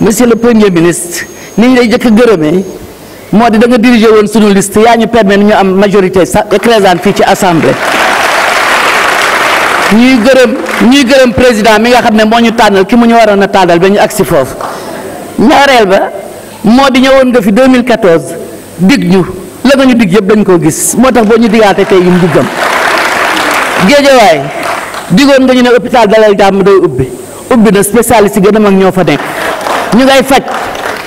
monsieur le premier ministre ni ñu lay jëkk gërëmee moo di da nga dirigé woon sunu liste yaa ñu permettre ñu am majorité écrasante fii ci assemblée. ñuy gërëm président mi nga xam ne moo ñu tànnal ki mu ñu waroon a tànnal ba ñu agsi foofu. ñaareel ba moo di ñëwoon nga fi 2014 dig ñu la nga ñu dig yëpp dañ koo gis moo tax boo ñu digaate tey yim diggam. Géejawaay digoon nga ñu ne hôpital Dalal Jàmm day ubbi na spécialiste yi gën a mag ñoo fa nekk ñu ngay faj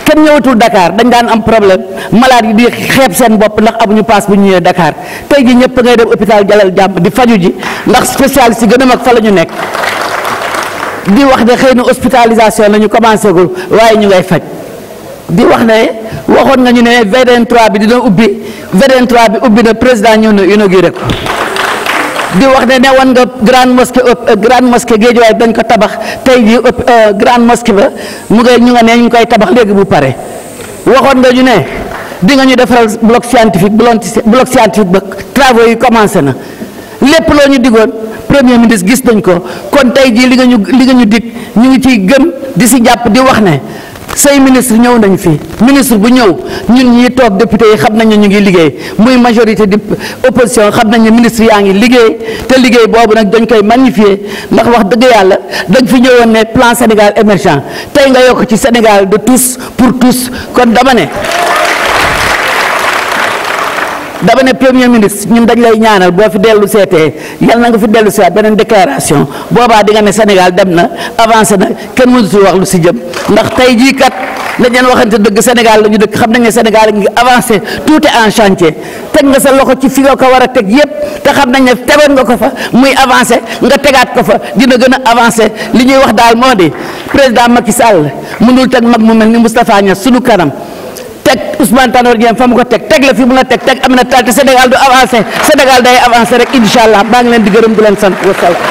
kenn ñëwatul Dakar dañ daan am problème malade yi di xeeb seen bopp ndax amuñu paas bu ñu ñëwee Dakar tey ji ñëpp ngay dem hôpital Dalal Jàmm di faju ji ndax spécialiste yi gën a mag fa la ñu nekk di wax ne xëy na hospitalisation la ñu commencé gul waaye ñu ngay faj di wax ne waxoon nga ñu ne VDN 3 bi dina ubbi VDN 3 bi ubbi na président ñëw na inauguré ko di wax ne woon nga grande mosquée Guédiawaye dañ ko tabax tey jii grande mosquée ba ñu ngi koy tabax léegi bu pare waxoon nga ñu ne di nga ñu defaral bloc scientifique ba travaux yi commencé na lépp loo ñu digoon premier ministre gis nañ ko kon tey jii li nga ñu dig ñu ngi ciy gën di si jàpp di wax ne say ministre ñëw nañ fi ministre bu ñëw ñun ñi toog député yi xam nañ ne ñu ngi liggéey muy majorité di opposition xam nañ ne ministre yaa ngi liggéey te liggéey boobu nag dañ koy magnifier ndax wax dëgg yàlla dañ fi ñëwoon ne plan Sénégal émergent tey nga yokk ci Sénégal de tous pour tous kon dama ne premier ministre ñun dañ lay ñaanal boo fi dellu seetee yal na nga fi dellu seet beneen déclaration boobaa di nga ne Sénégal dem na avancé na kenn mënu si wax lu si jëm ndax tey jii kat lañ leen waxante dëgg Sénégal la ñu dëkk xam nañ ne Sénégal ngi avancé tout est en chantier teg nga sa loxo ci fi nga ko war a teg yépp te xam nañ ne tegoon nga ko fa muy avancé nga tegaat ko fa dina gën a avancé li ñuy wax daal moo di président Macky Sall mënul teg mag mu mel ni Moustapha Niasse sunu kanam teg Ousmane Tanor Dieng fa mu ko teg la fi mu la teg Aminata Tall te Sénégal du avancé Sénégal day avancé rek incha allah maa ngi leen di gërëm di leen sant wasalaam